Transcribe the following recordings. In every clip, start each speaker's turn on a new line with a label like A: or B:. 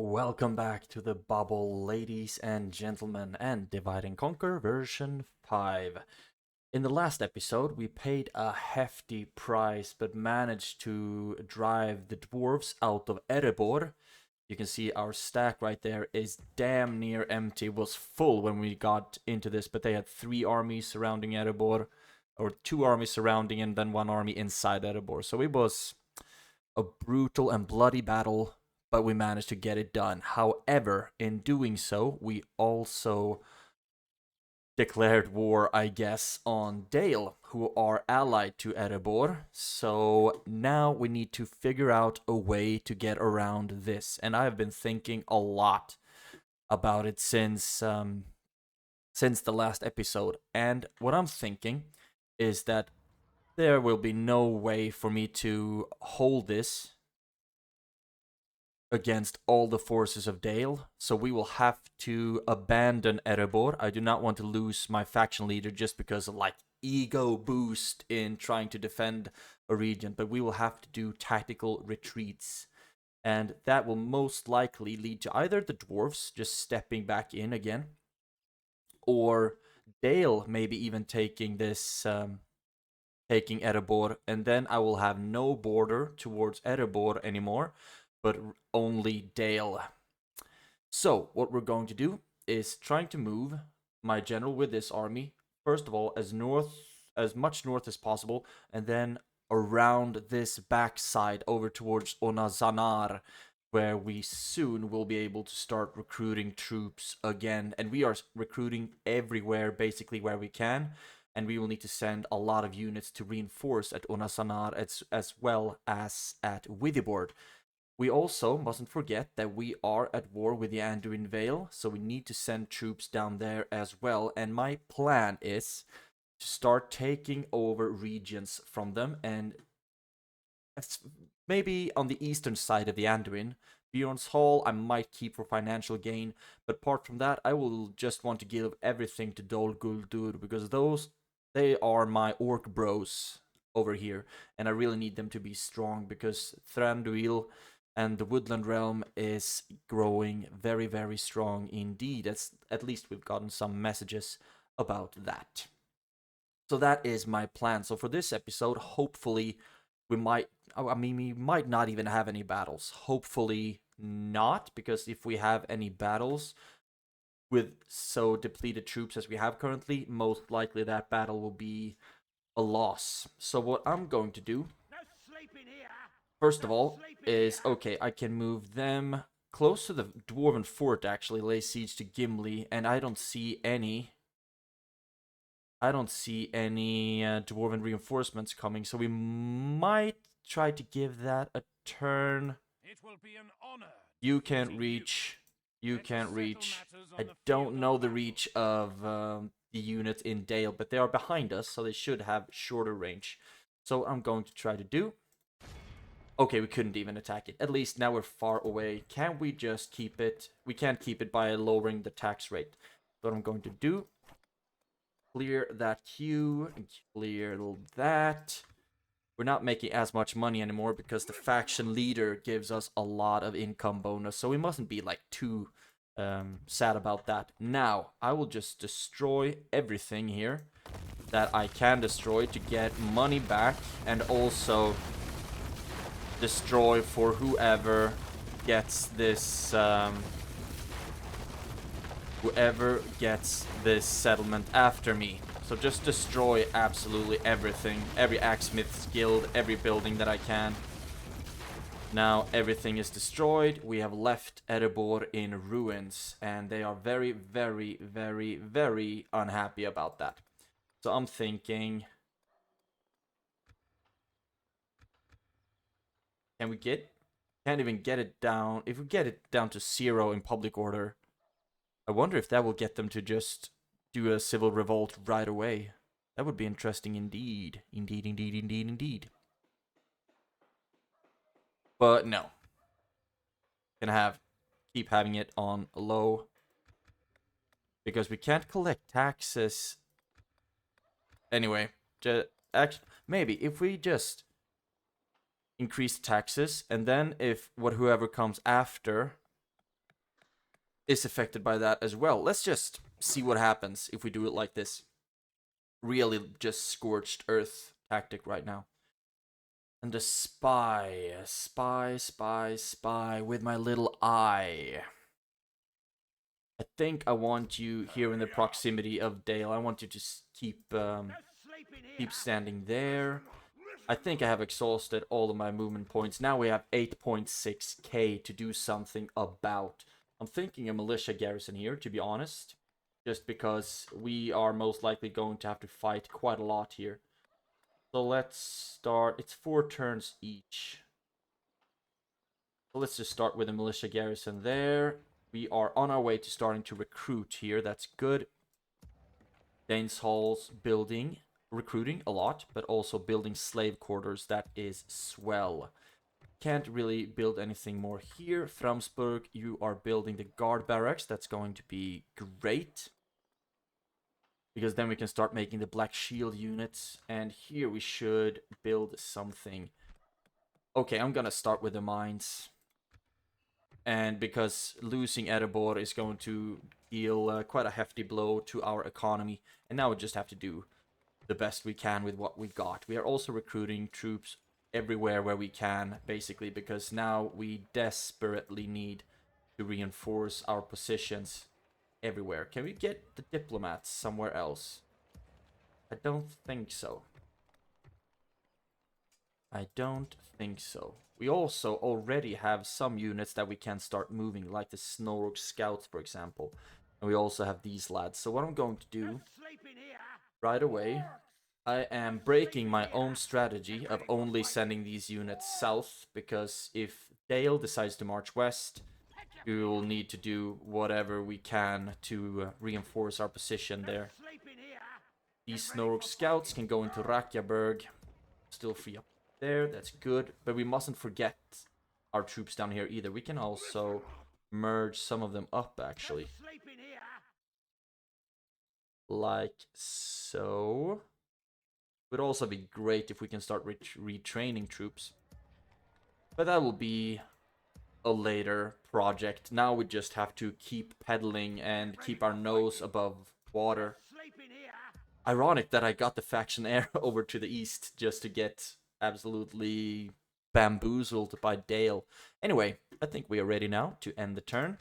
A: Welcome back to the bubble, ladies and gentlemen, and Divide and Conquer version 5. In the last episode, we paid a hefty price but managed to drive the dwarves out of Erebor. You can see our stack right there is damn near empty. It was full when we got into this, but they had 3 armies surrounding Erebor, or 2 armies surrounding and then 1 army inside Erebor. So it was a brutal and bloody battle, but we managed to get it done. However, in doing so, we also declared war, I guess, on Dale, who are allied to Erebor. So now we need to figure out a way to get around this. And I've been thinking a lot about it since the last episode. And what I'm thinking is that there will be no way for me to hold this against all the forces of Dale, so we will have to abandon Erebor. I do not want to lose my faction leader just because of ego boost in trying to defend a region, but we will have to do tactical retreats. And that will most likely lead to either the dwarves just stepping back in again, or Dale maybe even taking this taking Erebor, and then I will have no border towards Erebor anymore, but only Dale. So what we're going to do is trying to move my general with this army, first of all, as much north as possible, and then around this backside over towards Onazanar, where we soon will be able to start recruiting troops again. And we are recruiting everywhere, basically, where we can. And we will need to send a lot of units to reinforce at Onazanar as well as at Withybord. We also mustn't forget that we are at war with the Anduin Vale, so we need to send troops down there as well. And my plan is to start taking over regions from them, and maybe on the eastern side of the Anduin. Bjorn's Hall I might keep for financial gain, but apart from that, I will just want to give everything to Dol Guldur, because they are my orc bros over here, and I really need them to be strong, because Thranduil and the Woodland Realm is growing very, very strong indeed. At least we've gotten some messages about that. So that is my plan. So for this episode, hopefully we might not even have any battles. Hopefully not, because if we have any battles with so depleted troops as we have currently, most likely that battle will be a loss. So what I'm going to do, first of all, is, okay, I can move them close to the Dwarven Fort, actually, lay siege to Gimli, and I don't see any Dwarven reinforcements coming, so we might try to give that a turn.
B: It will be an honor.
A: You can't reach. You can't reach. I don't know the reach of the units in Dale, but they are behind us, so they should have shorter range. So I'm going to try to do. Okay, we couldn't even attack it. At least now we're far away. Can we just keep it? We can't keep it by lowering the tax rate. So what I'm going to do, clear that queue and clear that. We're not making as much money anymore because the faction leader gives us a lot of income bonus, so we mustn't be too sad about that. Now I will just destroy everything here that I can destroy to get money back, and also destroy for whoever gets this settlement after me. So just destroy absolutely everything, every Axesmith's guild, every building that I can. Now everything is destroyed. We have left Erebor in ruins, and they are very, very, very, very unhappy about that. So I'm thinking, can't even get it down. If we get it down to 0 in public order, I wonder if that will get them to just do a civil revolt right away. That would be interesting indeed. Indeed, indeed, indeed, indeed. But no. Gonna keep having it on low, because we can't collect taxes. Anyway, maybe if we just increase taxes, and then if whoever comes after is affected by that as well. Let's just see what happens if we do it like this. Really just scorched earth tactic right now. And the spy with my little eye. I think I want you here in the proximity of Dale. I want you to keep standing there. I think I have exhausted all of my movement points. Now we have 8.6k to do something about. I'm thinking a militia garrison here, to be honest. Just because we are most likely going to have to fight quite a lot here. So let's start. It's 4 turns each. So let's just start with a militia garrison there. We are on our way to starting to recruit here. That's good. Dane's Hall's building, recruiting a lot, but also building slave quarters. That is swell. Can't really build anything more here. Framsburg, you are building the guard barracks. That's going to be great. Because then we can start making the black shield units. And here we should build something. Okay, I'm gonna start with the mines. And because losing Erebor is going to deal quite a hefty blow to our economy. And now we just have to do the best we can with what we got. We are also recruiting troops everywhere where we can, basically, because now we desperately need to reinforce our positions everywhere. Can we get the diplomats somewhere else? I don't think so. I don't think so. We also already have some units that we can start moving, like the Snorg Scouts, for example. And we also have these lads. So what I'm going to do right away, I am breaking my own strategy of only sending these units south, because if Dale decides to march west, we will need to do whatever we can to reinforce our position there. These Snorg Scouts can go into Rakjaberg, still free up there, that's good. But we mustn't forget our troops down here either. We can also merge some of them up, actually. Like so. Would also be great if we can start retraining troops. But that will be a later project. Now we just have to keep pedaling and keep our nose above water. Ironic that I got the faction heir over to the east just to get absolutely bamboozled by Dale. Anyway, I think we are ready now to end the turn.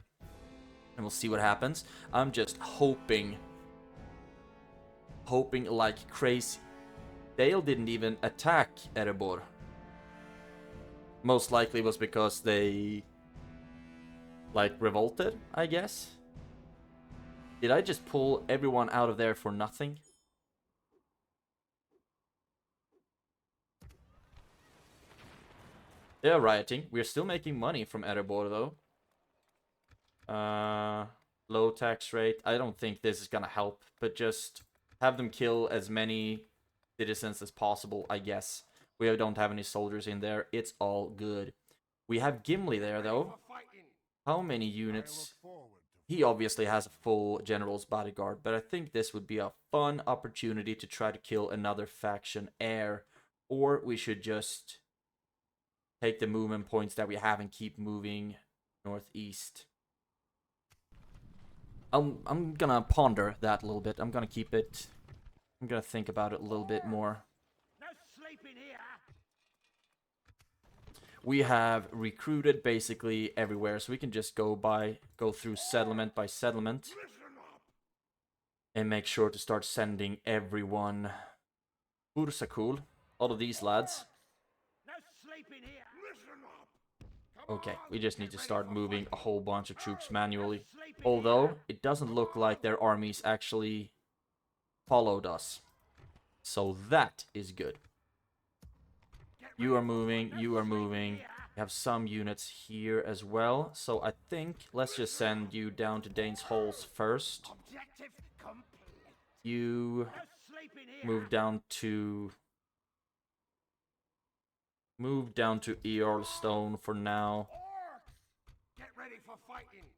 A: And we'll see what happens. I'm just hoping like crazy. Dale didn't even attack Erebor. Most likely was because they like revolted, I guess. Did I just pull everyone out of there for nothing? They are rioting. We're still making money from Erebor, though. Low tax rate. I don't think this is gonna help, but just have them kill as many citizens as possible, I guess. We don't have any soldiers in there. It's all good. We have Gimli there, though. How many units? He obviously has a full general's bodyguard, but I think this would be a fun opportunity to try to kill another faction heir. Or we should just take the movement points that we have and keep moving northeast. I'm gonna ponder that a little bit. I'm gonna keep it. I'm gonna think about it a little bit more. We have recruited basically everywhere, so we can just go through settlement by settlement and make sure to start sending everyone. Ursakul, all of these lads. Okay, we just need to start moving a whole bunch of troops manually. Although, it doesn't look like their armies actually followed us. So that is good. You are moving, you are moving. We have some units here as well. So I think let's just send you down to Dane's Halls first. You move down to Earlstone for now.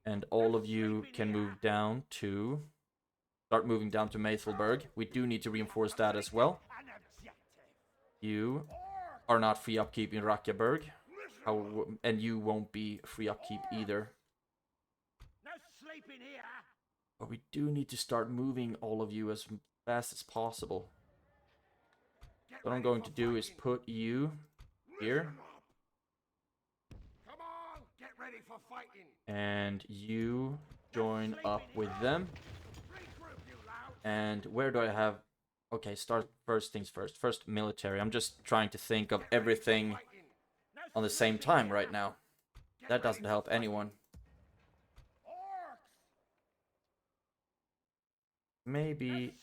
A: And all of you can move down to start moving down to Maythelberg. We do need to reinforce that as well. You are not free upkeep in Rakjaberg. And you won't be free upkeep either. But we do need to start moving all of you as fast as possible. What I'm going to do is put you here.
B: Come on, get ready for fighting.
A: And you join up with them. And where do I have... Okay, start first things first. First, military. I'm just trying to think of everything on the same time right now. That doesn't help anyone. Maybe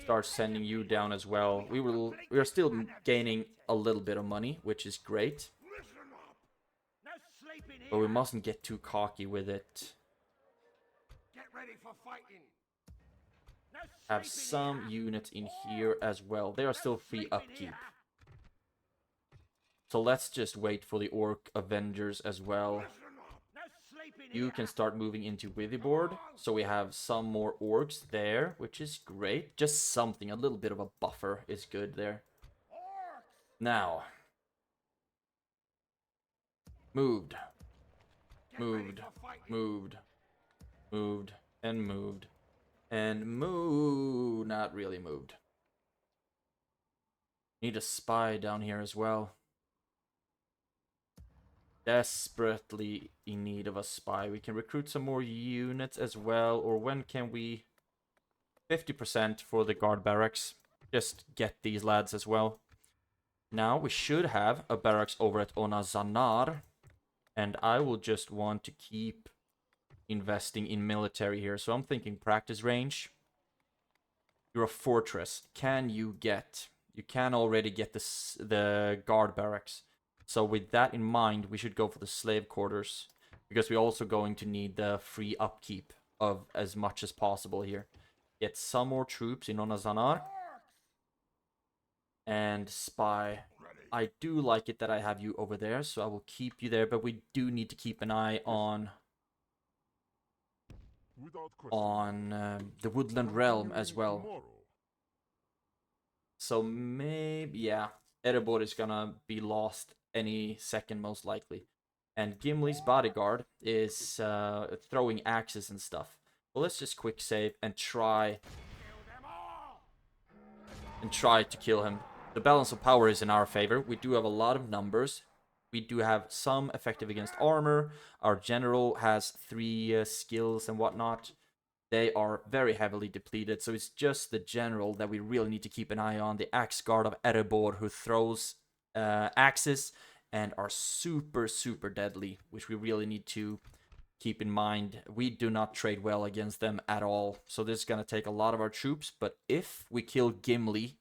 A: start sending you down as well. We are still gaining a little bit of money, which is great. But we mustn't get too cocky with it.
B: Get ready for fighting.
A: Have some units in here as well. They are still free upkeep. So let's just wait for the Orc Avengers as well. You can start moving into Withyboard. So we have some more orcs there, which is great. Just something, a little bit of a buffer is good there. Now. Moved. Moved. Moved. Moved. And moved. And moved. Not really moved. Need a spy down here as well. Desperately in need of a spy. We can recruit some more units as well. Or when can we... 50% for the guard barracks. Just get these lads as well. Now we should have a barracks over at Onazanar. And I will just want to keep investing in military here. So I'm thinking practice range. You're a fortress. Can you get... You can already get the guard barracks. So with that in mind, we should go for the slave quarters. Because we're also going to need the free upkeep of as much as possible here. Get some more troops in Onazanar. And spy. I do like it that I have you over there, so I will keep you there. But we do need to keep an eye on the Woodland Realm as well. So maybe, yeah, Erebor is gonna be lost any second most likely. And Gimli's bodyguard is throwing axes and stuff. Well, let's just quick save and try to kill him. The balance of power is in our favor. We do have a lot of numbers. We do have some effective against armor. Our general has 3 skills and whatnot. They are very heavily depleted, so it's just the general that we really need to keep an eye on. The Axe Guard of Erebor, who throws axes and are super, super deadly, which we really need to keep in mind. We do not trade well against them at all, so this is going to take a lot of our troops, but if we kill Gimli,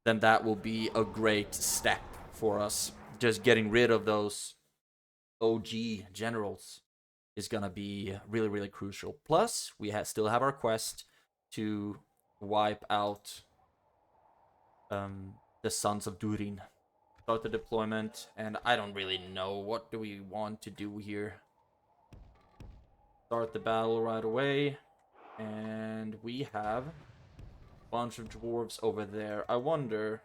A: then that will be a great step for us. Just getting rid of those OG generals is gonna be really, really crucial. Plus, we still have our quest to wipe out the Sons of Durin. Start the deployment, and I don't really know what do we want to do here. Start the battle right away, and we have a bunch of dwarves over there. I wonder,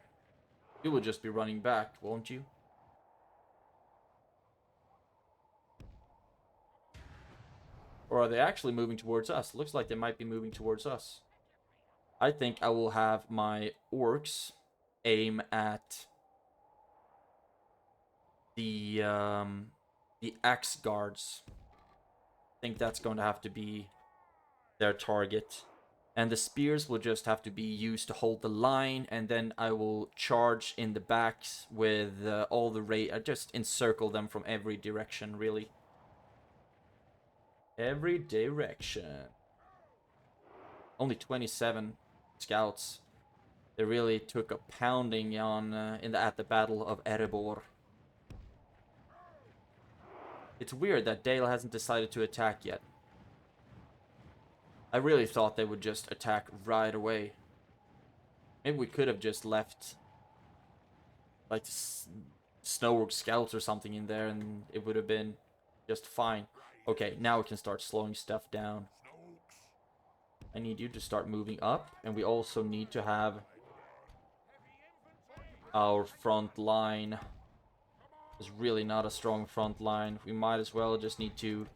A: you will just be running back, won't you? Or are they actually moving towards us? Looks like they might be moving towards us. I think I will have my orcs aim at the axe guards. I think that's going to have to be their target. And the spears will just have to be used to hold the line, and then I will charge in the backs with all the I just encircle them from every direction, really. Every direction. Only 27 scouts. They really took a pounding on at the Battle of Erebor. It's weird that Dale hasn't decided to attack yet. I really thought they would just attack right away. Maybe we could have just left like Snowwork scouts or something in there, and it would have been just fine. Okay, now we can start slowing stuff down. I need you to start moving up, and we also need to have our front line. It's really not a strong front line. We might as well just need to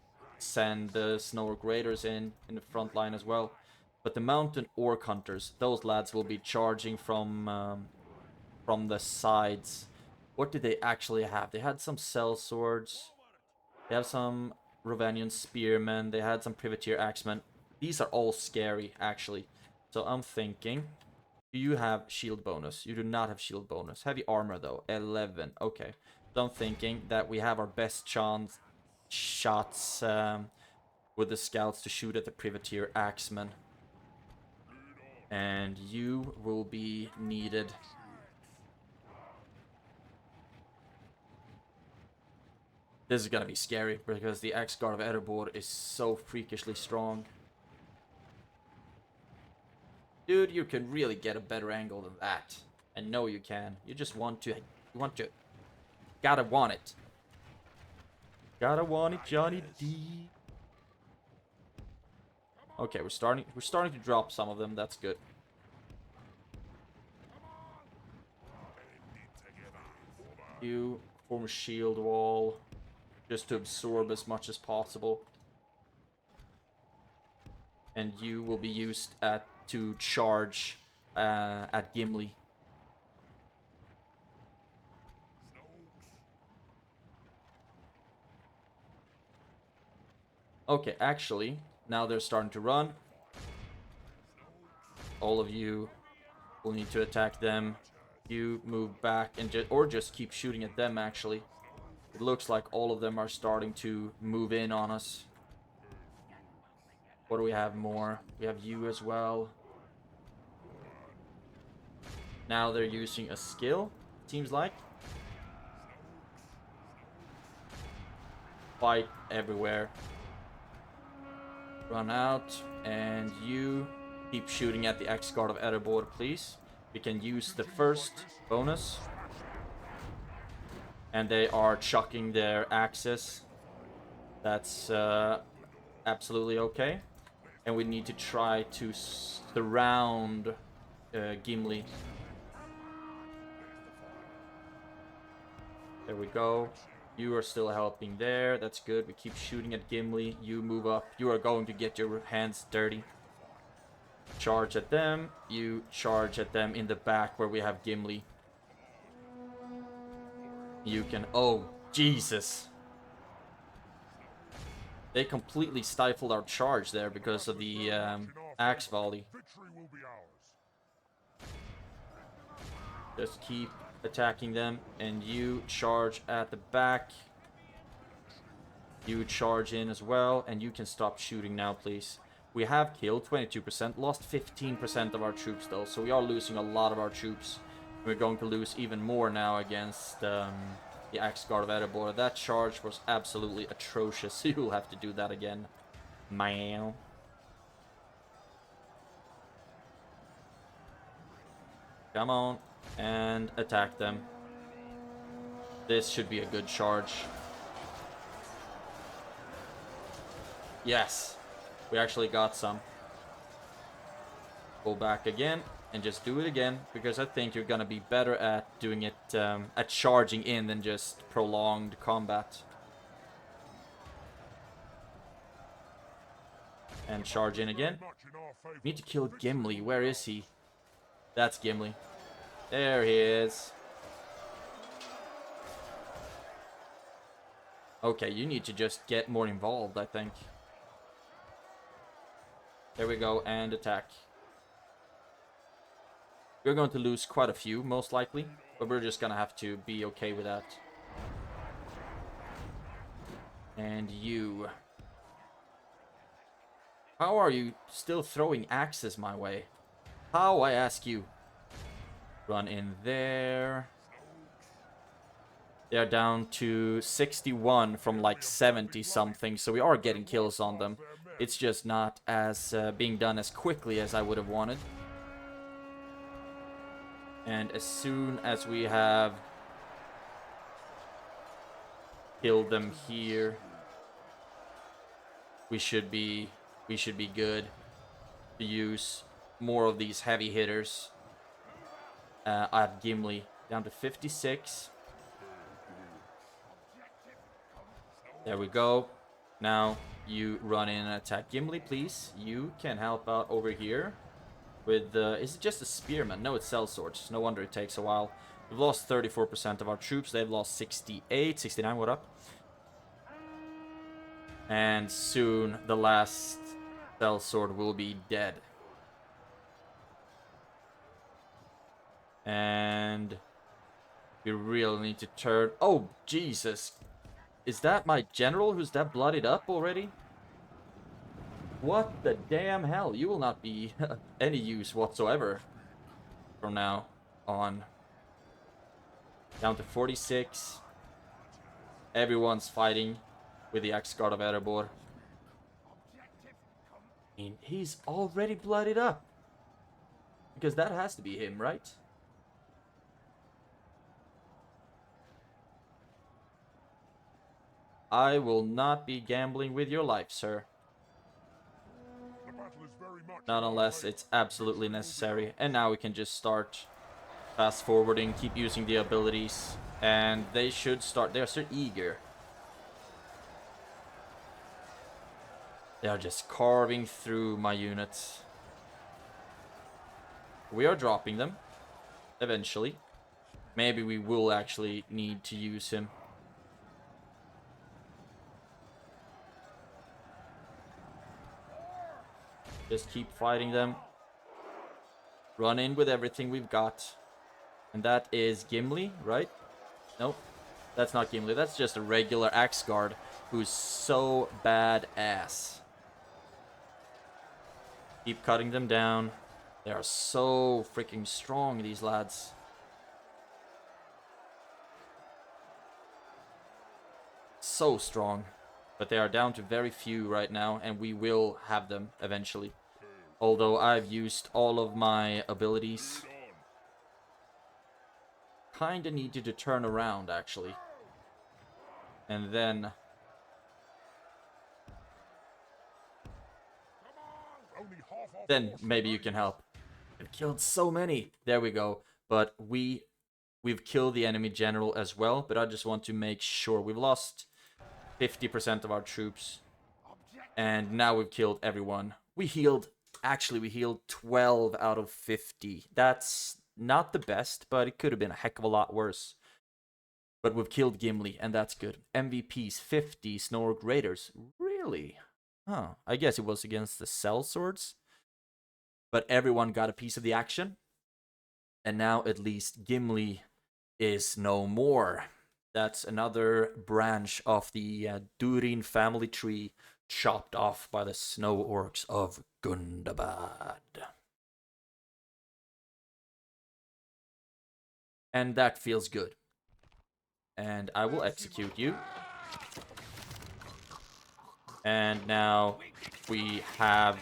A: send the Snow Orc Raiders in the front line as well. But the Mountain Orc Hunters, those lads will be charging from the sides. What did they actually have? They had some sellswords. They have some Rovanian spearmen. They had some privateer axemen. These are all scary, actually. So I'm thinking, do you have shield bonus? You do not have shield bonus. Heavy armor, though. 11. Okay. So I'm thinking that we have our best shots with the scouts to shoot at the privateer axemen. And you will be needed. This is gonna be scary because the X-Guard of Erebor is so freakishly strong. Dude, you can really get a better angle than that. I know you can. You just want to. Gotta want it. Gotta want it, Johnny D. Okay, we're starting to drop some of them. That's good. You form a shield wall just to absorb as much as possible. And you will be used to charge at GIMLI. Okay, actually, now they're starting to run. All of you will need to attack them. You move back and just keep shooting at them, actually. It looks like all of them are starting to move in on us. What do we have more? We have you as well. Now they're using a skill, seems like. Fight everywhere. Run out, and you keep shooting at the X-Guard of Erebor, please. We can use the first bonus. And they are chucking their axes. That's absolutely okay. And we need to try to surround GIMLI. There we go. You are still helping there. That's good. We keep shooting at GIMLI. You move up. You are going to get your hands dirty. Charge at them. You charge at them in the back where we have GIMLI. You can... Oh, Jesus. They completely stifled our charge there because of the axe volley. Just keep attacking them, and you charge at the back. You charge in as well, and you can stop shooting now, please. We have killed 22%, lost 15% of our troops though, so we are losing a lot of our troops. We're going to lose even more now against the Axe-Guard of Erebor. That charge was absolutely atrocious, so you'll have to do that again. Man. Come on, and attack them. This should be a good charge. Yes, we actually got some. Go back again. And just do it again, because I think you're gonna be better at doing it, at charging in than just prolonged combat. And charge in again. We need to kill GIMLI. Where is he? That's GIMLI. There he is. Okay, you need to just get more involved, I think. There we go, and attack. We're going to lose quite a few, most likely, but we're just gonna have to be okay with that. And you... How are you still throwing axes my way? How, I ask you? Run in there. They're down to 61 from like 70 something, so we are getting kills on them. It's just not as being done as quickly as I would have wanted. And as soon as we have killed them here, we should be good to use more of these heavy hitters at GIMLI. Down to 56. There we go. Now you run in and attack. Gimli, please. You can help out over here with is it just a spearman? No, it's sellswords. No wonder it takes a while. We've lost 34% of our troops. They've lost 68, 69. What up? And soon the last sellsword will be dead. And we really need to turn. Oh, Jesus. Is that my general who's that bloodied up already? What the damn hell? You will not be any use whatsoever from now on. Down to 46. Everyone's fighting with the Axe-Guard of Erebor. I mean, he's already bloodied up. Because that has to be him, right? I will not be gambling with your life, sir. Not unless it's absolutely necessary. And now we can just start fast forwarding, keep using the abilities. And they should start. They're so eager. They are just carving through my units. We are dropping them. Eventually. Maybe we will actually need to use him. Just keep fighting them. Run in with everything we've got. And that is Gimli, right? Nope. That's not Gimli. That's just a regular Axe-Guard who's so badass. Keep cutting them down. They are so freaking strong, these lads. So strong. But they are down to very few right now, and we will have them eventually. Although I've used all of my abilities. Kinda needed to turn around, actually. And then... then maybe you can help. I've killed so many. There we go. But we've killed the enemy general as well. But I just want to make sure. We've lost 50% of our troops. And now we've killed everyone. We healed 12 out of 50. That's not the best, but it could have been a heck of a lot worse. But we've killed Gimli, and that's good. MVPs, 50 Snorg Raiders. Really? Huh. I guess it was against the sellswords. But everyone got a piece of the action. And now at least Gimli is no more. That's another branch of the Durin family tree chopped off by the snow orcs of Gundabad. And that feels good. And I will execute you. And now we have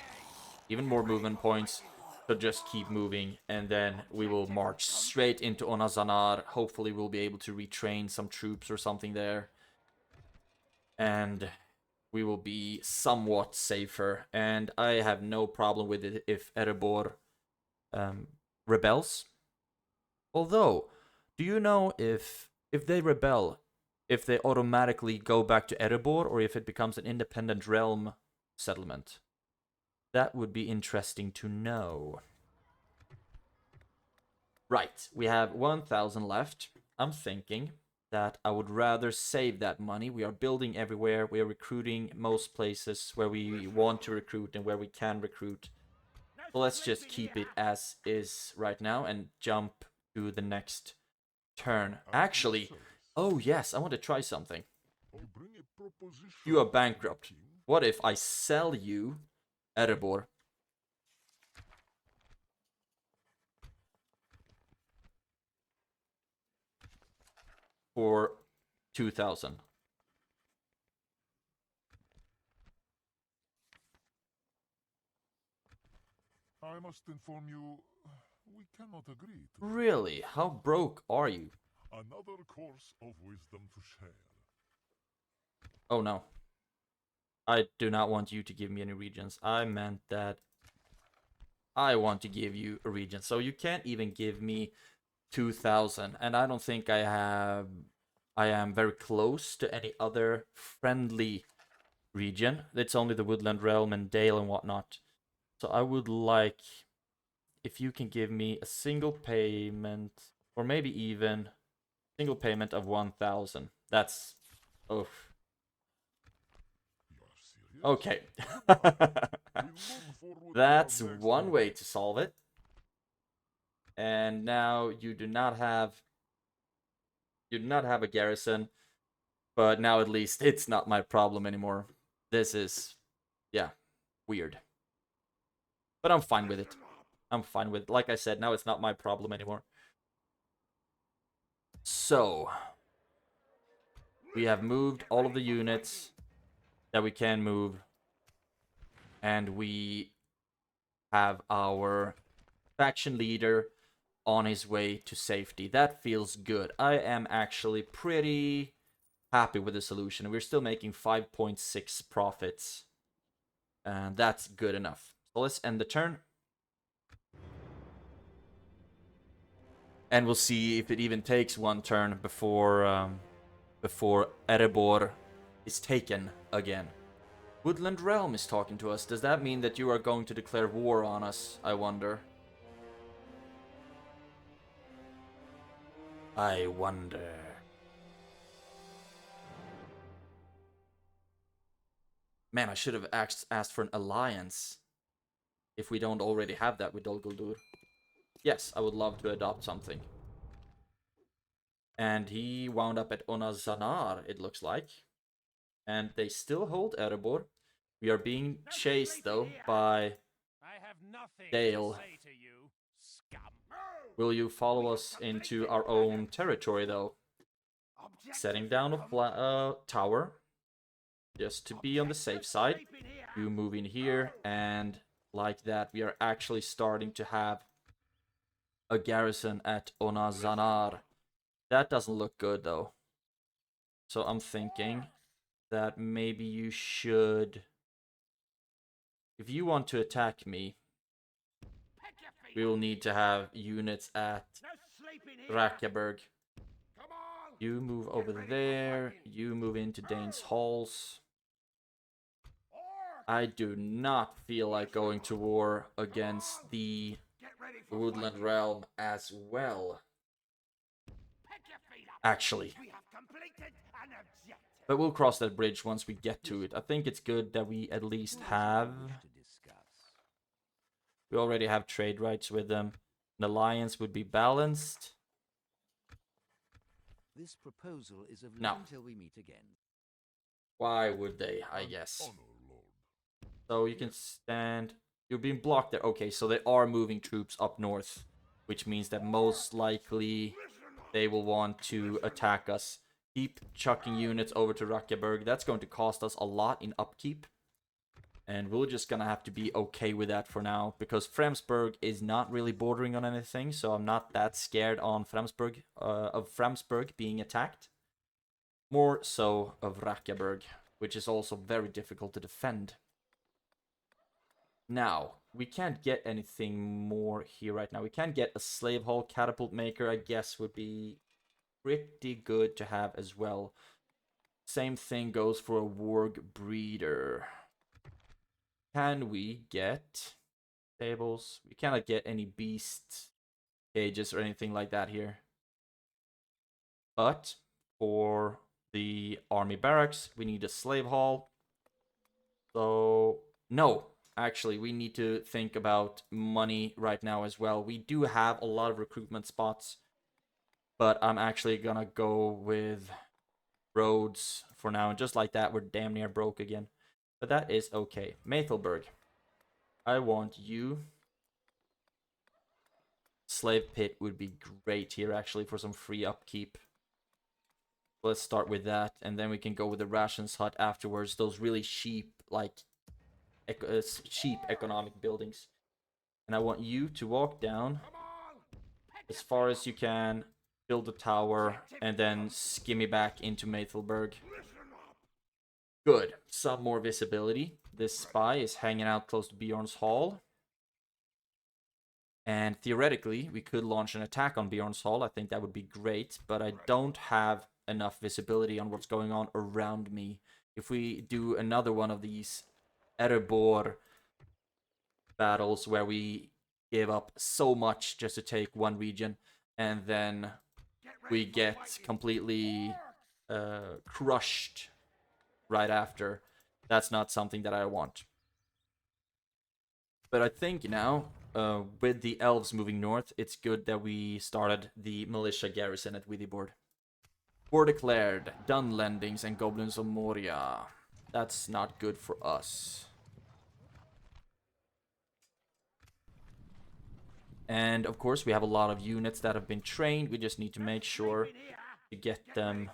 A: even more movement points. So just keep moving. And then we will march straight into Onazanar. Hopefully we'll be able to retrain some troops or something there. And we will be somewhat safer. And I have no problem with it if Erebor rebels. Although, do you know if they rebel, if they automatically go back to Erebor, or if it becomes an independent realm settlement? That would be interesting to know. Right, we have 1,000 left. I'm thinking that I would rather save that money. We are building everywhere. We are recruiting most places where we want to recruit and where we can recruit. So let's just keep it as is right now and jump to the next turn. Actually, oh yes, I want to try something. You are bankrupt. What if I sell you Erebor? For 2,000.
B: I must inform you, we cannot agree to
A: Really? How broke are you?
B: another course of wisdom to share.
A: Oh no. I do not want you to give me any regions. I meant that I want to give you a region. So you can't even give me 2,000. And I don't think I am very close to any other friendly region. It's only the Woodland Realm and Dale and whatnot. So I would like if you can give me a single payment, or maybe even single payment of 1,000. That's... oh. Okay. That's one way to solve it. And now you do not have a garrison, but now at least it's not my problem anymore. This is, yeah, weird. But I'm fine with it. I'm fine with it. Like I said, now it's not my problem anymore. So, we have moved all of the units that we can move. And we have our faction leader on his way to safety. That feels good. I am actually pretty happy with the solution. We're still making 5.6 profits. And that's good enough. So let's end the turn. And we'll see if it even takes one turn before Erebor is taken again. Woodland Realm is talking to us. Does that mean that you are going to declare war on us, I wonder? I wonder. Man, I should have asked for an alliance. If we don't already have that with Dol Guldur. Yes, I would love to adopt something. And he wound up at Onazanar, it looks like. And they still hold Erebor. We are being chased, though, by Dale. Will you follow us into our own territory, though? Setting down a tower. Just to be on the safe side. You move in here, and like that, we are actually starting to have a garrison at Onazanar. That doesn't look good, though. So I'm thinking that maybe you should... if you want to attack me, we will need to have units at Rakkaberg. You move over there. You move into Dane's Halls. I do not feel like going to war against the Woodland Realm as well. Actually. But we'll cross that bridge once we get to it. I think it's good that we at least have... we already have trade rights with them. An alliance would be balanced.
C: This proposal is of
A: no.
C: Until we meet again.
A: Why would they, I guess? So you can stand... you're being blocked there. Okay, so they are moving troops up north. Which means that most likely they will want to attack us. Keep chucking units over to Rakkaberg. That's going to cost us a lot in upkeep. And we're just gonna have to be okay with that for now. Because Fremsburg is not really bordering on anything. So I'm not that scared on Fremsburg, of Fremsburg being attacked. More so of Rakkaberg. Which is also very difficult to defend. Now, we can't get anything more here right now. We can't get a slave hall catapult maker, I guess, would be pretty good to have as well. Same thing goes for a warg breeder. Can we get tables? We cannot get any beast cages or anything like that here. But for the army barracks, we need a slave hall. So, no. Actually, we need to think about money right now as well. We do have a lot of recruitment spots. But I'm actually gonna go with roads for now. And just like that, we're damn near broke again. But that is okay. Maythelberg. I want you. Slave pit would be great here, actually, for some free upkeep. Let's start with that. And then we can go with the rations hut afterwards. Those really cheap, like... cheap economic buildings. And I want you to walk down as far as you can, build a tower, and then skimmy back into Maythelberg. Good. Some more visibility. This spy is hanging out close to Bjorn's Hall. And theoretically, we could launch an attack on Bjorn's Hall. I think that would be great, but I don't have enough visibility on what's going on around me if we do another one of these Erebor battles where we give up so much just to take one region, and then we get completely crushed right after, that's not something that I want. But I think now, with the elves moving north, it's good that we started the militia garrison at Withyboard. War declared, Dunlendings and Goblins of Moria. That's not good for us. And of course we have a lot of units that have been trained. We just need to make sure to get them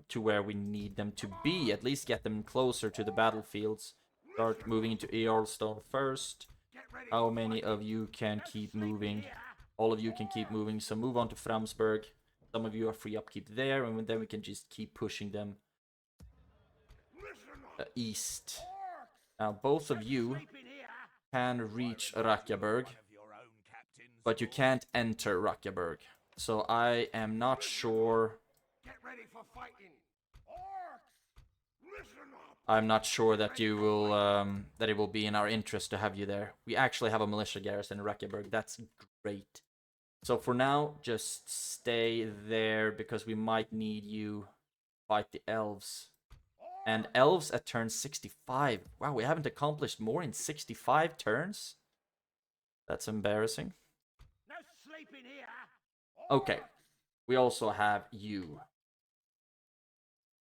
A: to where we need them to be. At least get them closer to the battlefields. Start moving into Earlstone first. How many of you can keep moving? All of you can keep moving, so move on to Framsburg. Some of you are free upkeep there, and then we can just keep pushing them east. Now, both of you can reach Rakjaberg, but you can't enter Rakjaberg. So I am not sure. I'm not sure that you will that it will be in our interest to have you there. We actually have a militia garrison in Rakjaberg. That's great. So for now, just stay there because we might need you to fight the elves. And elves at turn 65. Wow, we haven't accomplished more in 65 turns? That's embarrassing. Okay, we also have you.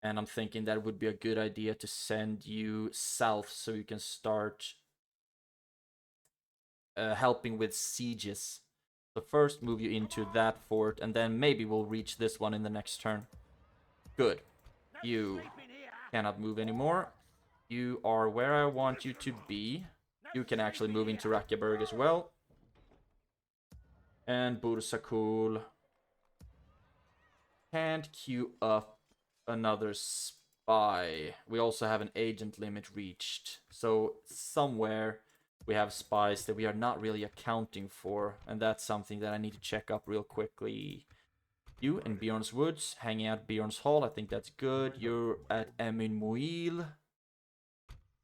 A: And I'm thinking that would be a good idea to send you south so you can start helping with sieges. So first move you into that fort, and then maybe we'll reach this one in the next turn. Good. You cannot move anymore. You are where I want you to be. You can actually move into Rakjaberg as well. And Bursakul can't queue up another spy. We also have an agent limit reached. So somewhere we have spies that we are not really accounting for, and that's something that I need to check up real quickly. You in Bjorn's Woods, hanging out at Bjorn's Hall, I think that's good. You're at Emin Muil.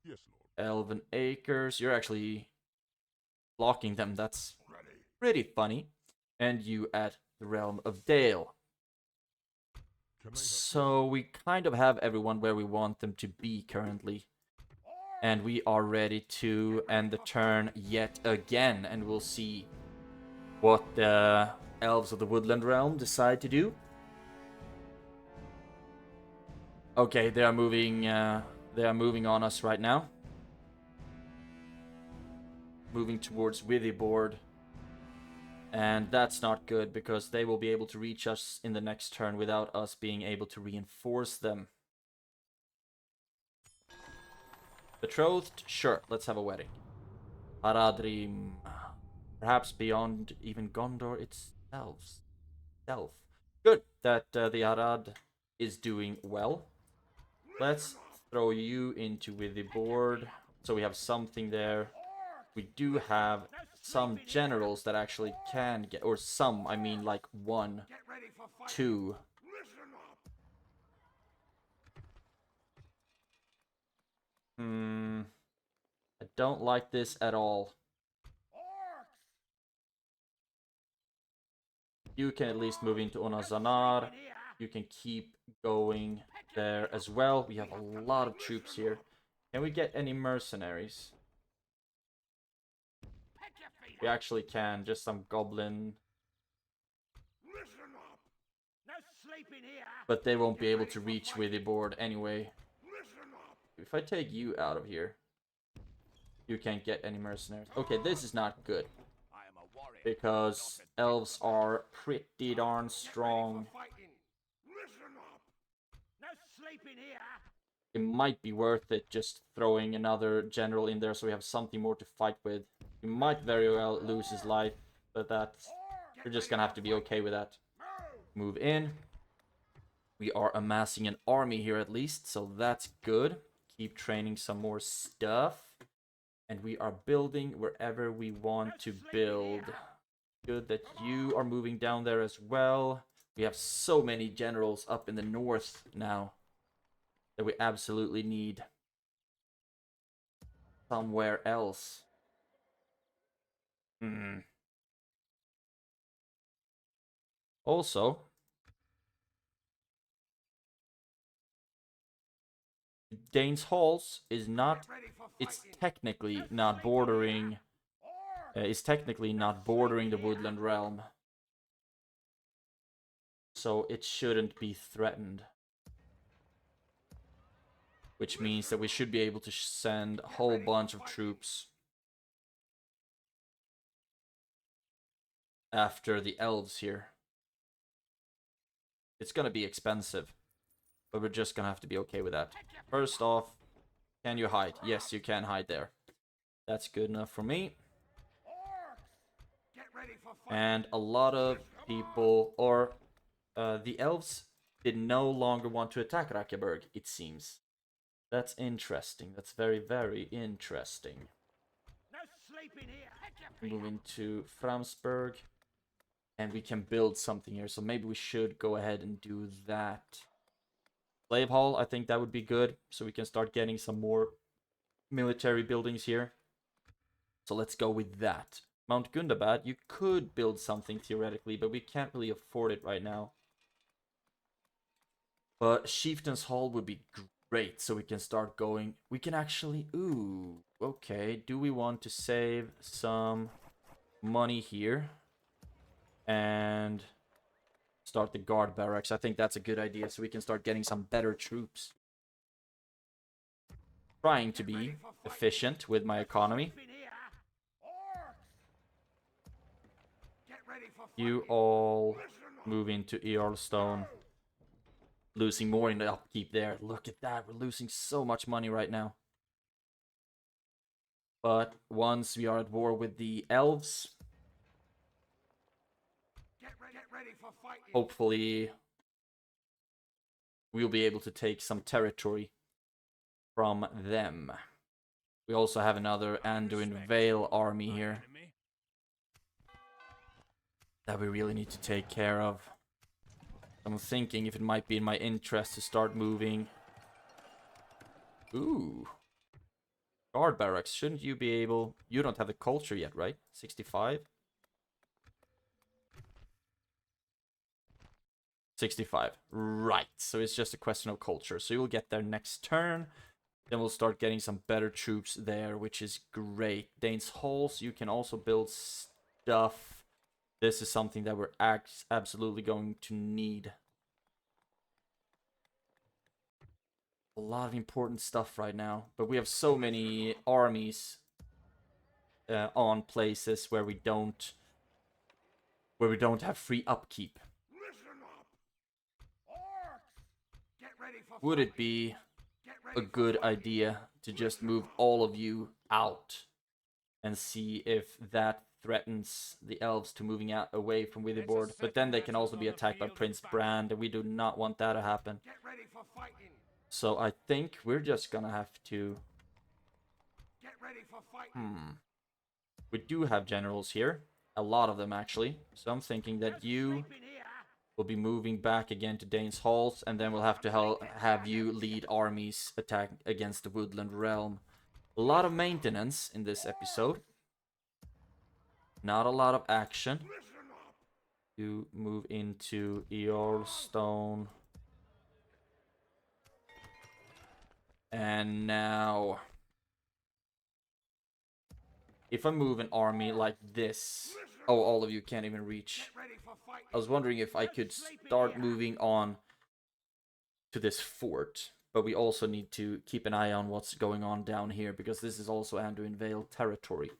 B: Yes, Lord.
A: Elven Acres, you're actually blocking them, that's pretty funny. And you at the Realm of Dale. So we kind of have everyone where we want them to be currently. And we are ready to end the turn yet again. And we'll see what the Elves of the Woodland Realm decide to do. Okay, they are moving on us right now. Moving towards Withyboard. And that's not good, because they will be able to reach us in the next turn without us being able to reinforce them. Betrothed? Sure, let's have a wedding. Haradrim. Perhaps beyond even Gondor itself. Good that the Harad is doing well. Let's throw you into Withyboard, so we have something there. We do have some generals that actually can get, or some, I mean like 1, 2. I don't like this at all. You can at least move into Onazanar. You can keep going there as well. We have a lot of troops here. Can we get any mercenaries? We actually can, just some goblin. But they won't be able to reach Withyboard anyway. If I take you out of here, you can't get any mercenaries. Okay, this is not good. Because elves are pretty darn strong. It might be worth it just throwing another general in there so we have something more to fight with. He might very well lose his life, but that's... we're just gonna have to be okay with that. Move in. We are amassing an army here at least, so that's good. Keep training some more stuff. And we are building wherever we want to build. Good that you are moving down there as well. We have so many generals up in the north now that we absolutely need somewhere else. Also, Dane's Halls is not, it's technically not bordering, the Woodland Realm. So it shouldn't be threatened. Which means that we should be able to send a whole bunch of troops after the elves here. It's gonna be expensive, but we're just gonna have to be okay with that. First off, can you hide? Yes, you can hide there. That's good enough for me. And a lot of people, or the elves, did no longer want to attack Rakeberg, it seems. That's interesting. That's very, very interesting. Move into Framsburg. And we can build something here. So maybe we should go ahead and do that. Slave Hall, I think that would be good. So we can start getting some more military buildings here. So let's go with that. Mount Gundabad, you could build something theoretically, but we can't really afford it right now. But Chieftain's Hall would be great, so we can start going. We can actually, ooh, okay. Do we want to save some money here and start the guard barracks? I think that's a good idea, so we can start getting some better troops. Trying to be efficient with my economy. You all move into Earlstone. Losing more in the upkeep there. Look at that. We're losing so much money right now. But once we are at war with the elves, hopefully we'll be able to take some territory from them. We also have another Anduin Vale army here that we really need to take care of. I'm thinking if it might be in my interest to start moving. Ooh. Guard barracks. Shouldn't you be able... You don't have the culture yet, right? 65? 65. Right. So it's just a question of culture. So you'll get there next turn. Then we'll start getting some better troops there, which is great. Dane's Halls, you can also build stuff. This is something that we're absolutely going to need. A lot of important stuff right now. But we have so many armies on places where we don't have free upkeep. Would it be a good idea to just move all of you out and see if that threatens the elves to moving out away from Witherboard? But then they can also be attacked by Prince Brand, and we do not want that to happen. So I think we're just gonna have to... We do have generals here. A lot of them, actually. So I'm thinking that you will be moving back again to Dane's Halls, and then we'll have to have you lead armies attack against the Woodland Realm. A lot of maintenance in this episode. Not a lot of action. You move into Earlstone. And now, if I move an army like this... Oh, all of you can't even reach. I was wondering if I could start moving on to this fort. But we also need to keep an eye on what's going on down here, because this is also Anduin Vale territory.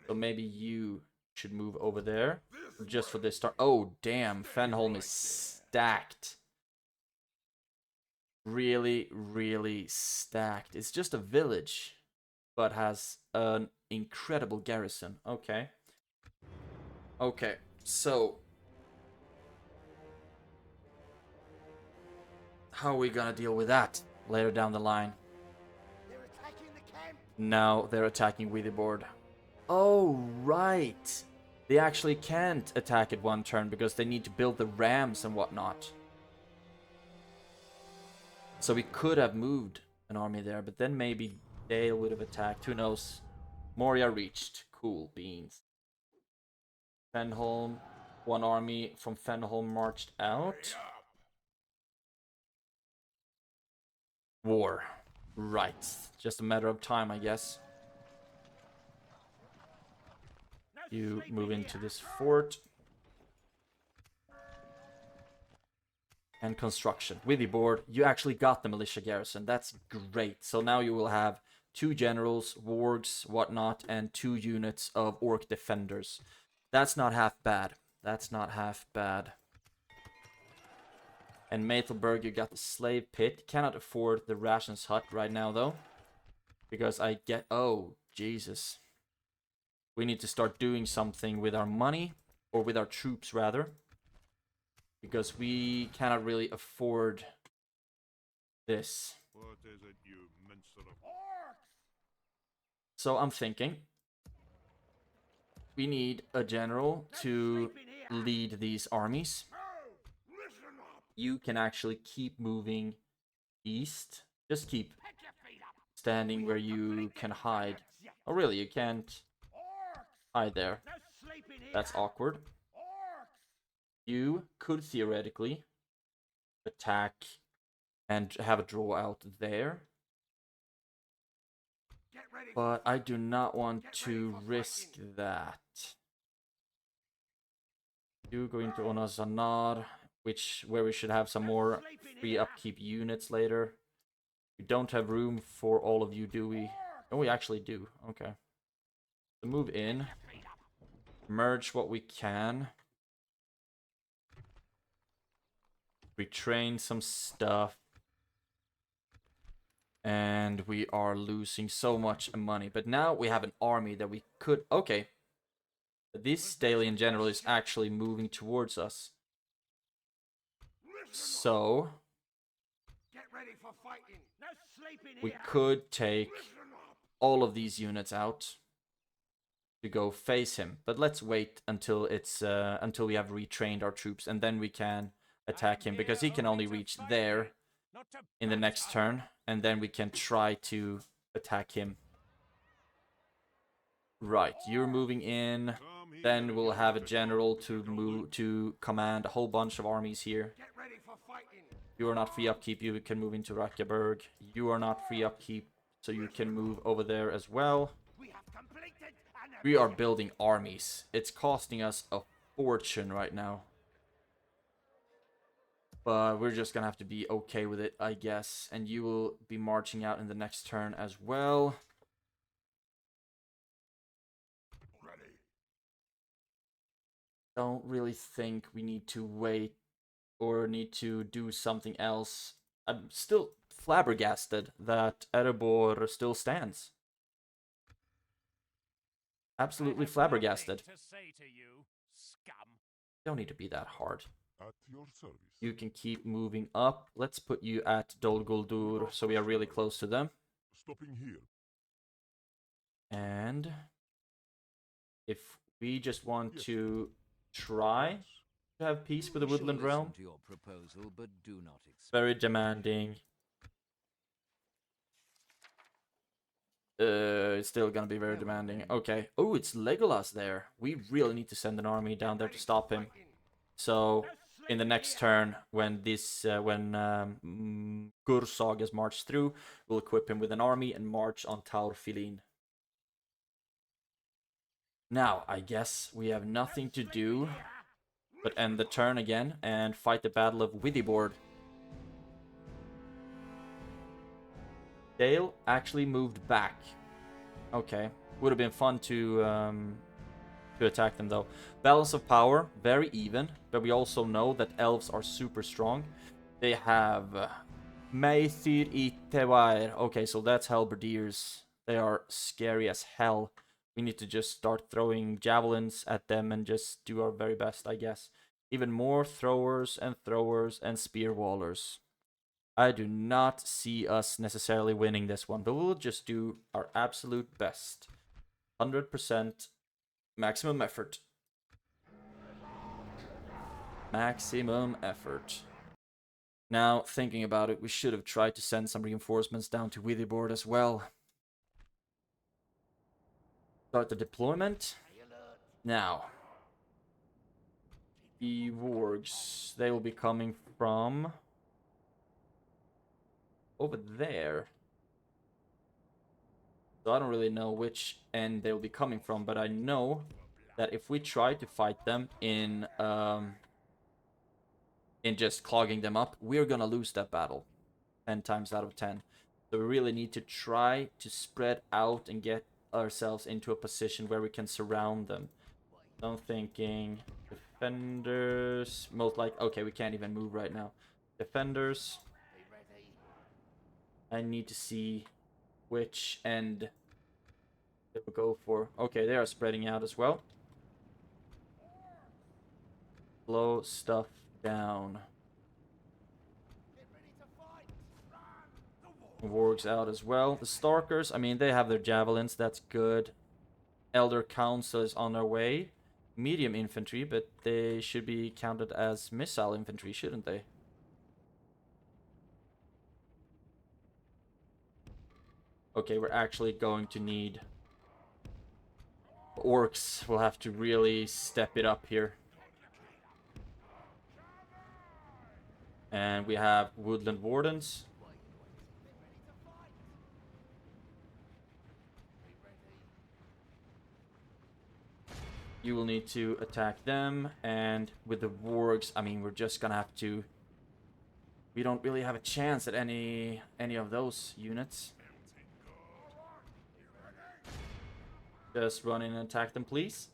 A: So maybe you should move over there, just for this start. Oh, damn, Fenholm is stacked. Really, really stacked. It's just a village, but has an incredible garrison. Okay. Okay, so... how are we gonna deal with that later down the line?
D: They're attacking the camp.
A: Now they're attacking Witherboard. Oh, right. They actually can't attack it one turn because they need to build the rams and whatnot. So we could have moved an army there, but then maybe Dale would have attacked. Who knows? Moria reached. Cool beans. Fenholm. One army from Fenholm marched out. War. Right. Just a matter of time, I guess. You move into this fort. And construction. With your board, you actually got the militia garrison. That's great. So now you will have 2 generals, wargs, whatnot, and 2 units of orc defenders. That's not half bad. That's not half bad. And Maethelberg, you got the slave pit. Cannot afford the rations hut right now, though. Because I get... Oh, Jesus. We need to start doing something with our money. Or with our troops, rather. Because we cannot really afford this.
B: What is it, you mincer of
A: So I'm thinking we need a general to lead these armies. You can actually keep moving east. Just keep standing where you can hide. Oh really, you can't hide there. That's awkward. You could theoretically attack and have a draw out there. But I do not want to risk that. You go into Onazanar, where we should have some more free upkeep units later. We don't have room for all of you, do we? Oh, we actually do. Okay. So move in. Merge what we can. Retrain some stuff. And we are losing so much money. But now we have an army that we could... Okay. This Dalian general is actually moving towards us. So... we could take all of these units out to go face him. But let's wait until it's until we have retrained our troops, and then we can attack him, because he can only reach there in the next turn, and then we can try to attack him. Right, you're moving in. Then we'll have a general to command a whole bunch of armies here. You are not free upkeep, you can move into Rakyaberg. You are not free upkeep, so you can move over there as well. We are building armies. It's costing us a fortune right now. But we're just gonna have to be okay with it, I guess. And you will be marching out in the next turn as well. Don't really think we need to wait or need to do something else. I'm still flabbergasted that Erebor still stands. Absolutely flabbergasted. Don't need to be that hard.
B: At your service.
A: You can keep moving up. Let's put you at Dol Guldur, so we are really close to them.
B: Stopping here.
A: And if we just want to try to have peace with the Woodland Realm,
C: To your proposal, but do not expect
A: very demanding. It's still gonna be very demanding. Okay. Oh, it's Legolas there. We really need to send an army down there to stop him. So in the next turn, when Gursog has marched through, we'll equip him with an army and march on Taurfilin. Now, I guess we have nothing to do but end the turn again and fight the Battle of Withyboard. Dale actually moved back. Okay, would have been fun to attack them though. Balance of power, very even, but we also know that elves are super strong. They have Meithir Itewair. Okay, so that's halberdiers. They are scary as hell. We need to just start throwing javelins at them and just do our very best, I guess. Even more throwers and spear wallers. I do not see us necessarily winning this one, but we'll just do our absolute best. 100% maximum effort. Maximum effort. Now, thinking about it, we should have tried to send some reinforcements down to Witherboard as well. Start the deployment. Now, the wargs, they will be coming from over there. So I don't really know which end they will be coming from, but I know that if we try to fight them in just clogging them up, we're gonna lose that battle 10 times out of 10. So we really need to try to spread out and get ourselves into a position where we can surround them. So I'm thinking defenders, most like, okay, we can't even move right now. Defenders. I need to see which end they will go for. Okay, they are spreading out as well. Slow stuff down. Wargs out as well. The Stalkers, I mean, they have their javelins, that's good. Elder Council is on their way. Medium infantry, but they should be counted as missile infantry, shouldn't they? Okay, we're actually going to need... Orcs will have to really step it up here. And we have Woodland Wardens. You will need to attack them, and with the wargs, I mean, we're just gonna have to... We don't really have a chance at any of those units. Just run in and attack them, please.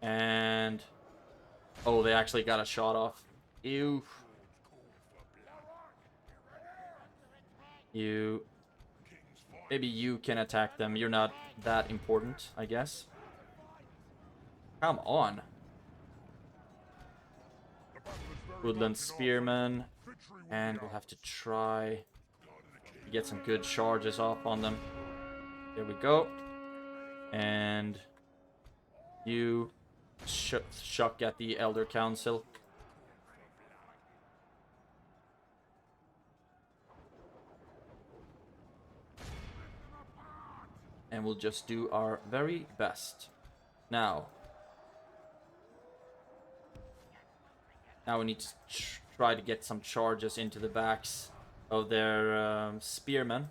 A: And... Oh, they actually got a shot off. Ew. You... Maybe you can attack them. You're not that important, I guess. Come on. Woodland Spearmen. And we'll have to try to get some good charges off on them. There we go. And you shuck at the Elder Council. And we'll just do our very best. Now we need to try to get some charges into the backs of their spearmen.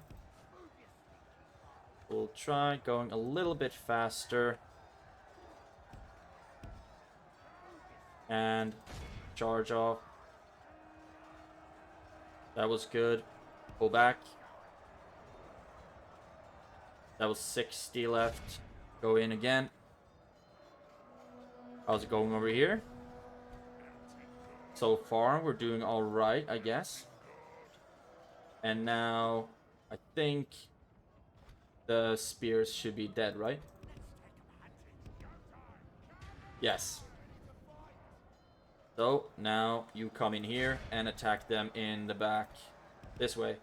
A: We'll try going a little bit faster. And charge off. That was good. Pull back. That was 60 left. Go in again. How's it going over here? So far, we're doing alright, I guess. And now, I think the spears should be dead, right? Yes. So, now you come in here and attack them in the back. This way.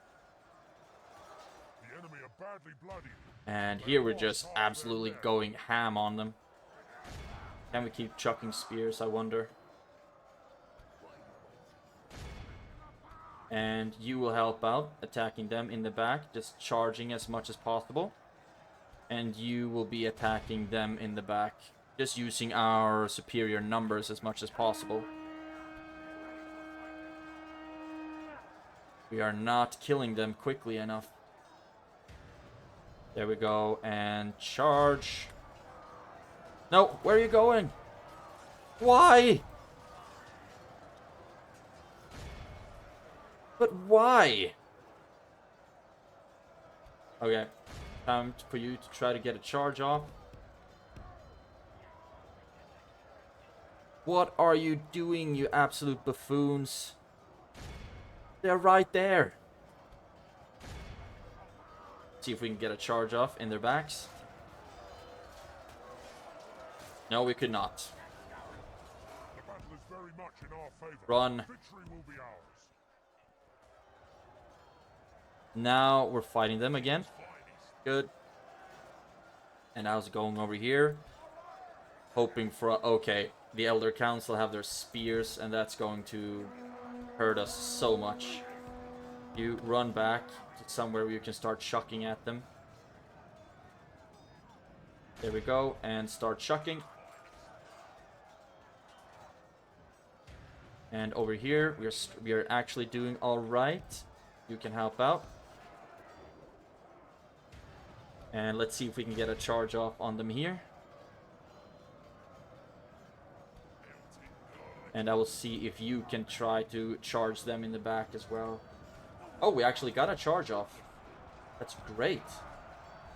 B: The enemy are badly bloodied.
A: And here we're just absolutely going ham on them. Can we keep chucking spears, I wonder? And you will help out, attacking them in the back, just charging as much as possible. And you will be attacking them in the back, just using our superior numbers as much as possible. We are not killing them quickly enough. There we go, and charge. No, where are you going? Why? But why? Okay, time for you to try to get a charge off. What are you doing, you absolute buffoons? They're right there. See if we can get a charge off in their backs. No, we could not.
B: The battle is very much in our favor.
A: Run.
B: Victory will be ours.
A: Now we're fighting them again. Good. And how's it going over here? hoping for... Okay, the Elder Council have their spears, and that's going to hurt us so much. You run back to somewhere where you can start chucking at them. There we go, and start chucking. And over here, we are actually doing all right. You can help out. And let's see if we can get a charge off on them here. And I will see if you can try to charge them in the back as well. Oh, we actually got a charge off. That's great.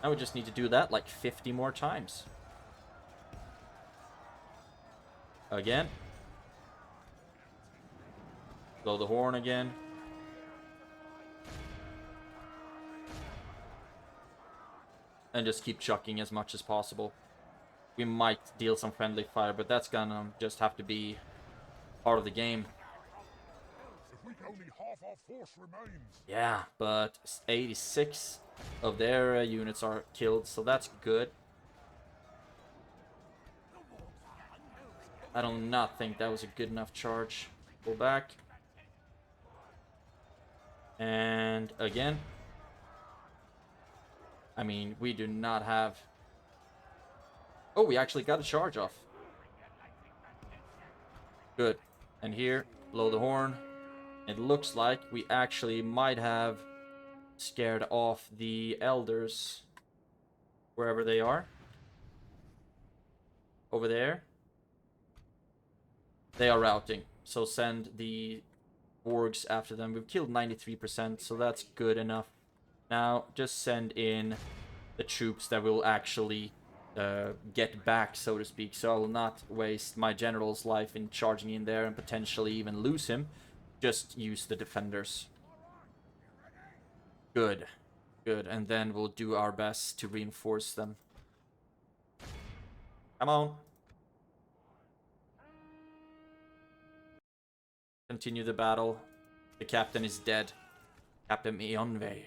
A: Now we just need to do that like 50 more times. Again. Blow the horn again. And just keep chucking as much as possible. We might deal some friendly fire, but that's gonna just have to be part of the game.
B: Only half our force remains.
A: Yeah, but 86 of their units are killed, so that's good. I do not think that was a good enough charge. Pull back. And again. I mean, we do not have... Oh, we actually got a charge off. Good. And here, blow the horn. It looks like we actually might have scared off the elders. Wherever they are. Over there. They are routing. So send the wargs after them. We've killed 93%, so that's good enough. Now, just send in the troops that will actually get back, so to speak. So I will not waste my general's life in charging in there and potentially even lose him. Just use the defenders. Good. Good. And then we'll do our best to reinforce them. Come on. Continue the battle. The captain is dead. Captain Ionve.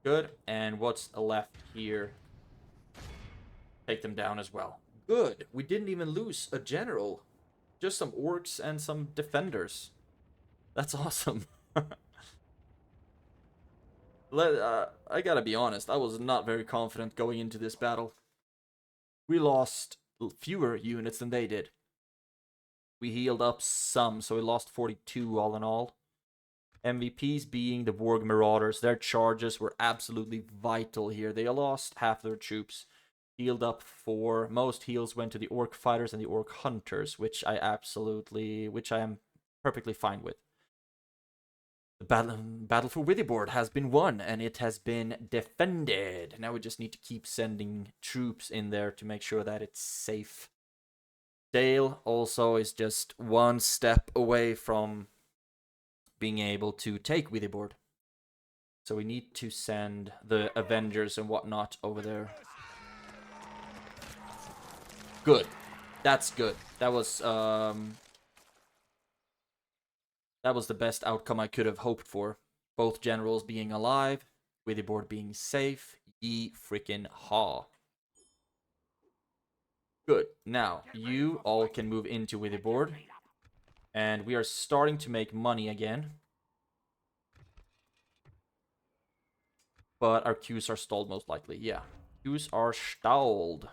A: Good. And what's left here? Take them down as well. Good. We didn't even lose a general. Just some orcs and some defenders. That's awesome. I gotta be honest. I was not very confident going into this battle. We lost fewer units than they did. We healed up some, so we lost 42 all in all. MVPs being the Warg Marauders. Their charges were absolutely vital here. They lost half their troops. Healed up 4. Most heals went to the Orc Fighters and the Orc Hunters, which I am perfectly fine with. The battle for Withyboard has been won, and it has been defended. Now we just need to keep sending troops in there to make sure that it's safe. Dale also is just one step away from being able to take Withyboard. So we need to send the Avengers and whatnot over there. Good. That's good. That was the best outcome I could have hoped for. Both generals being alive, Withyboard being safe. Ye frickin' haw. Good. Now, you all can move into Withyboard. And we are starting to make money again. But our queues are stalled most likely. Yeah. Queues are stalled.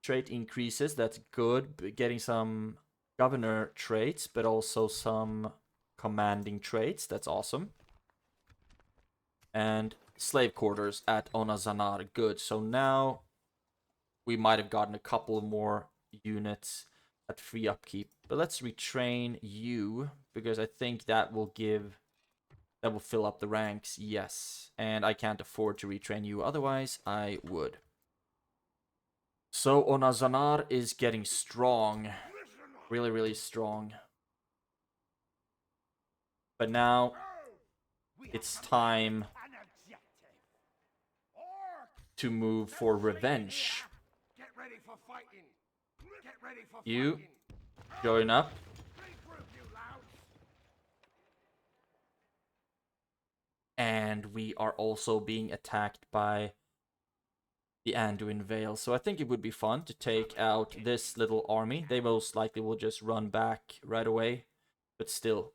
A: Trait increases. That's good. Getting some governor traits, but also some commanding traits. That's awesome. And slave quarters at Onazanar. Good. So now we might have gotten a couple more units at free upkeep. But let's retrain you, because I think that will fill up the ranks. Yes. And I can't afford to retrain you, otherwise I would. So Onazanar is getting strong. Really, really strong. But now it's time to move for revenge. You join up. and we are also being attacked by the Anduin Vale. So I think it would be fun to take out this little army. They most likely will just run back right away, but still,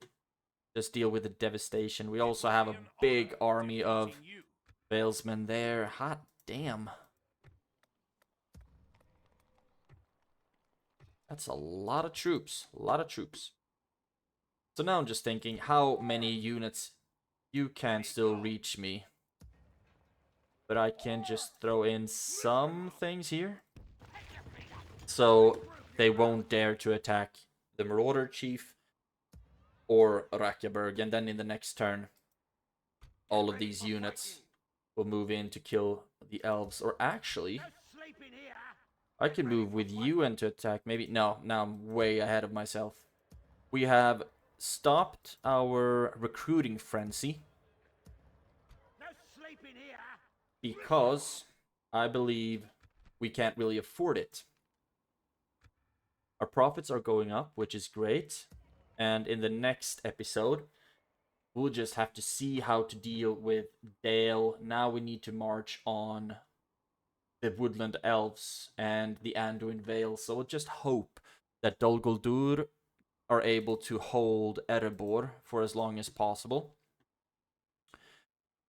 A: just deal with the devastation. We also have a big army of Valesmen there. Hot damn. That's a lot of troops. A lot of troops. So now I'm just thinking, how many units you can still reach me? But I can just throw in some things here. So they won't dare to attack the Marauder Chief or Rakjaberg. And then in the next turn, all of these units will move in to kill the elves. Or actually, I can move with you and to attack. Maybe, no, now I'm way ahead of myself. We have stopped our recruiting frenzy. Because I believe we can't really afford it. Our profits are going up, which is great. And in the next episode, we'll just have to see how to deal with Dale. Now we need to march on the Woodland Elves and the Anduin Vale. So we'll just hope that Dol Guldur are able to hold Erebor for as long as possible.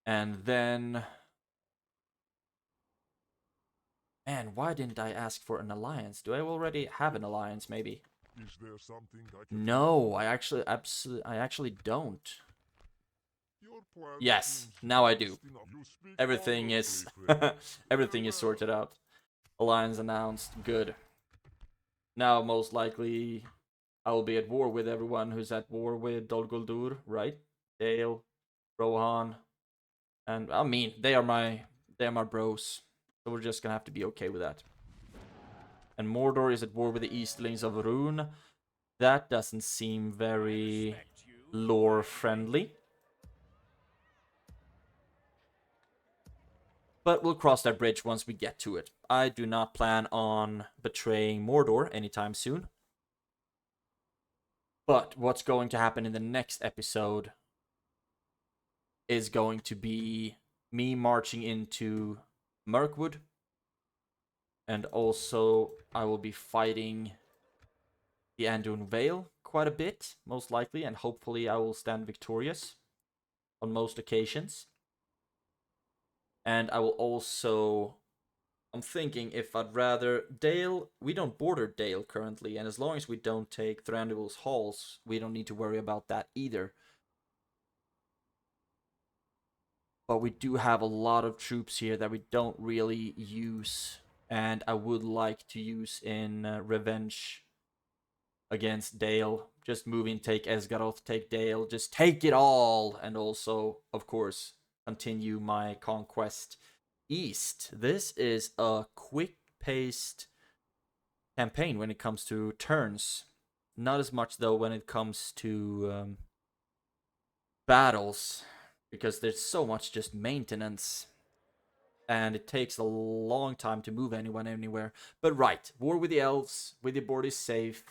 A: And then... Man, why didn't I ask for an alliance? Do I already have an alliance, maybe?
B: Is there something I can
A: No, I actually don't.
B: Your plan
A: Yes,
B: seems
A: now I do.
B: just enough. You speak
A: Everything is
B: honorably, friend.
A: everything is sorted out. Alliance announced. Good. Now most likely I will be at war with everyone who's at war with Dol Guldur, right? Dale, Rohan, and I mean they are my bros. So we're just gonna have to be okay with that. And Mordor is at war with the Eastlings of Rune. That doesn't seem very lore friendly. But we'll cross that bridge once we get to it. I do not plan on betraying Mordor anytime soon. But what's going to happen in the next episode is going to be me marching into Mirkwood. And also, I will be fighting the Anduin Vale quite a bit, most likely. And hopefully I will stand victorious on most occasions. And I will also... I'm thinking if I'd rather... Dale... We don't border Dale currently. And as long as we don't take Thranduil's halls, we don't need to worry about that either. But we do have a lot of troops here that we don't really use. And I would like to use in revenge against Dale. Just move in, take Esgaroth, take Dale. Just take it all. And also, of course, continue my conquest east. This is a quick-paced campaign when it comes to turns. Not as much, though, when it comes to battles. Because there's so much just maintenance. And it takes a long time to move anyone anywhere. But right, war with the elves. Withyboard is safe.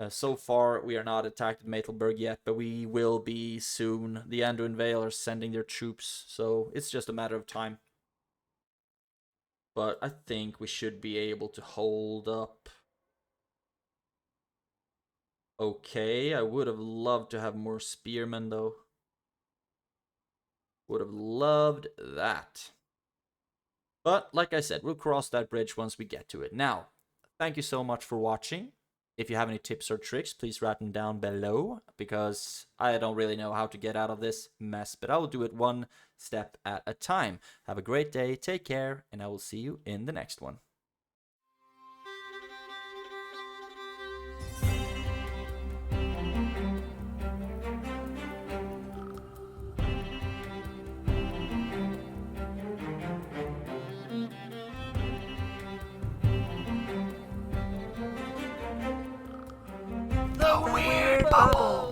A: So far, we are not attacked at Metalburg yet, but we will be soon. The Anduin Vale are sending their troops, so it's just a matter of time. But I think we should be able to hold up. Okay, I would have loved to have more spearmen, though. Would have loved that. But, like I said, we'll cross that bridge once we get to it. Now, thank you so much for watching. If you have any tips or tricks, please write them down below, because I don't really know how to get out of this mess, but I will do it one step at a time. Have a great day, take care, and I will see you in the next one.
D: The Weird Bubble.